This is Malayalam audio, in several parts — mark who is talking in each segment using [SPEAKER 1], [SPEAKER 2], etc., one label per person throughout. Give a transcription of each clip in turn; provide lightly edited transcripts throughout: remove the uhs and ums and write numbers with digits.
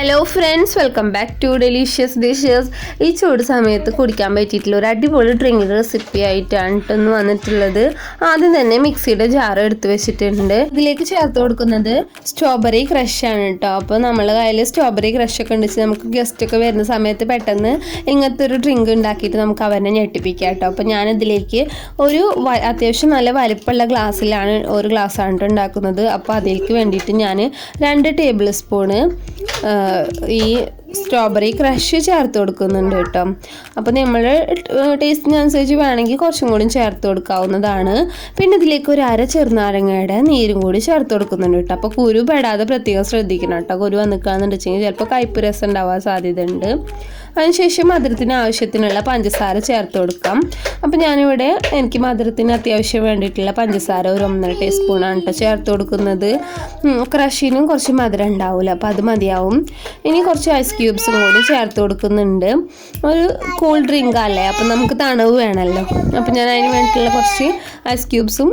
[SPEAKER 1] Hello friends, welcome back to delicious dishes. ഈ ചൂട് സമയത്ത് കുടിക്കാൻ പറ്റിയിട്ടുള്ള ഒരു അടിപൊളി ഡ്രിങ്ക് റെസിപ്പി ആയിട്ടാണ് ഇന്ന് വന്നിട്ടുള്ളത്. ആദ്യം തന്നെ മിക്സിയുടെ ജാർ എടുത്ത് വെച്ചിട്ടുണ്ട്. ഇതിലേക്ക് ചേർത്ത് കൊടുക്കുന്നത് സ്ട്രോബെറി ക്രഷ് ആണ് കേട്ടോ. അപ്പോൾ നമ്മളെ കയ്യിൽ സ്ട്രോബെറി ക്രഷ് ഒക്കെ ഉണ്ടെങ്കിൽ നമുക്ക് ഗസ്റ്റ് ഒക്കെ വരുന്ന സമയത്ത് പെട്ടെന്ന് ഇങ്ങനത്തെ ഒരു ഡ്രിങ്ക് ഉണ്ടാക്കിയിട്ട് നമുക്ക് അവരെ ഞെട്ടിപ്പിക്കാം കേട്ടോ. അപ്പോൾ ഞാനിതിലേക്ക് അത്യാവശ്യം നല്ല വലിപ്പമുള്ള ഗ്ലാസ്സിലാണ് ഒരു ഗ്ലാസ്സാണ് ഉണ്ടാക്കുന്നത്. അപ്പോൾ അതിലേക്ക് വേണ്ടിയിട്ട് ഞാൻ 2 ടേബിൾ സ്പൂണ് ഈ സ്ട്രോബെറി ക്രഷ് ചേർത്ത് കൊടുക്കുന്നുണ്ട് കേട്ടോ. അപ്പോൾ നമ്മൾ ടേസ്റ്റിനനുസരിച്ച് വേണമെങ്കിൽ കുറച്ചും കൂടി ചേർത്ത് കൊടുക്കാവുന്നതാണ്. പിന്നെ ഇതിലേക്ക് ഒരു ചെറുനാരങ്ങയുടെ നീരും കൂടി ചേർത്ത് കൊടുക്കുന്നുണ്ട് കേട്ടോ. അപ്പോൾ കുരു പെടാതെ പ്രത്യേകം ശ്രദ്ധിക്കണം കേട്ടോ. കുരു വന്നിക്കാന്നുണ്ടെങ്കിൽ ചിലപ്പോൾ കയ്പ്പ് രസം ഉണ്ടാവാൻ സാധ്യതയുണ്ട്. അതിനുശേഷം മധുരത്തിന് ആവശ്യത്തിനുള്ള പഞ്ചസാര ചേർത്ത് കൊടുക്കാം. അപ്പോൾ ഞാനിവിടെ എനിക്ക് മധുരത്തിന് അത്യാവശ്യം വേണ്ടിയിട്ടുള്ള പഞ്ചസാര ഒരു 1.5 ടീസ്പൂണാണ് കേട്ടോ ചേർത്ത് കൊടുക്കുന്നത്. ക്രഷിനും കുറച്ച് മധുരം ഉണ്ടാവില്ല, അപ്പോൾ അത് മതിയാവും. ഇനി കുറച്ച് ഐസ് ക്യൂബ്സും കൂടി ചേർത്ത് കൊടുക്കുന്നുണ്ട്. ഒരു കൂൾ ഡ്രിങ്ക് അല്ലേ, അപ്പം നമുക്ക് തണുവ് വേണമല്ലോ. അപ്പം ഞാൻ അതിന് വേണ്ടിയിട്ടുള്ള കുറച്ച് ഐസ് ക്യൂബ്സും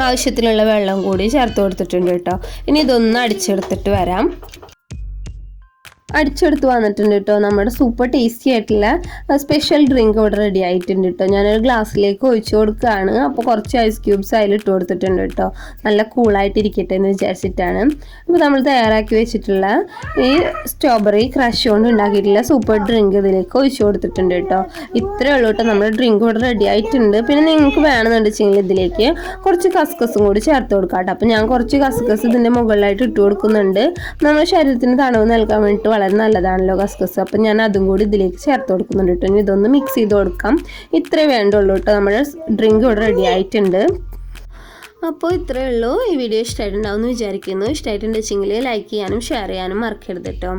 [SPEAKER 1] ആവശ്യത്തിനുള്ള വെള്ളം കൂടി ചേർത്ത് കൊടുത്തിട്ടുണ്ട് കേട്ടോ. ഇനി ഇതൊന്ന് അടിച്ചെടുത്തിട്ട് വരാം. അടിച്ചെടുത്ത് വന്നിട്ടുണ്ട് കേട്ടോ. നമ്മുടെ സൂപ്പർ ടേസ്റ്റി ആയിട്ടുള്ള സ്പെഷ്യൽ ഡ്രിങ്ക് ഇവിടെ റെഡി ആയിട്ടുണ്ട് കേട്ടോ. ഞാനൊരു ഗ്ലാസ്സിലേക്ക് ഒഴിച്ചു കൊടുക്കുകയാണ്. അപ്പോൾ കുറച്ച് ഐസ് ക്യൂബ്സ് അതിലിട്ട് കൊടുത്തിട്ടുണ്ട് കേട്ടോ. നല്ല കൂളായിട്ട് ഇരിക്കട്ടെ എന്ന് വിചാരിച്ചിട്ടാണ്. അപ്പോൾ നമ്മൾ തയ്യാറാക്കി വെച്ചിട്ടുള്ള ഈ സ്ട്രോബെറി ക്രഷ് കൊണ്ട് ഉണ്ടാക്കിയിട്ടുള്ള സൂപ്പർ ഡ്രിങ്ക് ഇതിലേക്ക് ഒഴിച്ചു കൊടുത്തിട്ടുണ്ട് കേട്ടോ. ഇത്രയേ ഉള്ളൂ കേട്ടോ, നമ്മുടെ ഡ്രിങ്ക് ഇവിടെ റെഡി ആയിട്ടുണ്ട്. പിന്നെ നിങ്ങൾക്ക് വേണമെന്നുണ്ടെങ്കിൽ ഇതിലേക്ക് കുറച്ച് കസ്കസും കൂടി ചേർത്ത് കൊടുക്കാം കേട്ടോ. അപ്പോൾ ഞാൻ കുറച്ച് കസ്കസ് ഇതിൻ്റെ മുകളിലായിട്ട് ഇട്ട് കൊടുക്കുന്നുണ്ട്. നമ്മുടെ ശരീരത്തിന് തണവ് നൽകാൻ വേണ്ടിയിട്ട് വളരെ നല്ലതാണല്ലോ കസ്കസ്. അപ്പം ഞാൻ അതും കൂടി ഇതിലേക്ക് ചേർത്ത് കൊടുക്കുന്നുണ്ട് കേട്ടോ. ഇനി ഇതൊന്ന് മിക്സ് ചെയ്ത് കൊടുക്കാം. ഇത്രേ വേണ്ടുള്ളൂ കേട്ടോ. നമ്മുടെ ഡ്രിങ്ക് ഇവിടെ റെഡി ആയിട്ടുണ്ട്. അപ്പോൾ ഇത്രയേ ഉള്ളൂ. ഈ വീഡിയോ ഇഷ്ടമായിട്ടുണ്ടാവും എന്ന് വിചാരിക്കുന്നു. ഇഷ്ടമായിട്ടുണ്ടെങ്കിൽ ലൈക്ക് ചെയ്യാനും ഷെയർ ചെയ്യാനും മറക്കരുത് കേട്ടോ.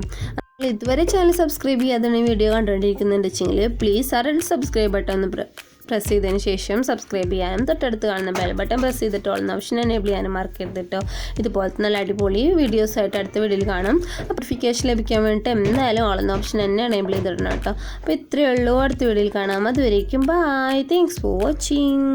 [SPEAKER 1] ഇതുവരെ ചാനൽ സബ്സ്ക്രൈബ് ചെയ്യാതെ വീഡിയോ കണ്ടുകൊണ്ടിരിക്കുന്നുണ്ടെങ്കിൽ പ്ലീസ് സബ്സ്ക്രൈബ് ബട്ടൺ ഒന്ന് പ്രസ് ചെയ്തതിന് ശേഷം സബ്സ്ക്രൈബ് ചെയ്യാനും തൊട്ടടുത്ത് കാണുന്ന ബെൽ ബട്ടൺ പ്രസ് ചെയ്തിട്ട് ഓൾ ഓപ്ഷൻ എനേബിൾ ചെയ്യാനും മറക്കരുത് കേട്ടോ. ഇതുപോലത്തെ നല്ല അടിപൊളി വീഡിയോസായിട്ട് അടുത്ത വീഡിയോയിൽ കാണാം. നോട്ടിഫിക്കേഷൻ ലഭിക്കാൻ വേണ്ടിയിട്ട് എന്തായാലും ഓൾ ഓപ്ഷൻ തന്നെ എനേബിൾ ചെയ്തിടണം കേട്ടോ. അപ്പോൾ ഇത്രയേ ഉള്ളൂ. അടുത്ത വീഡിയോയിൽ കാണാം. അതുവരേക്കും ബൈ. Thanks for watching.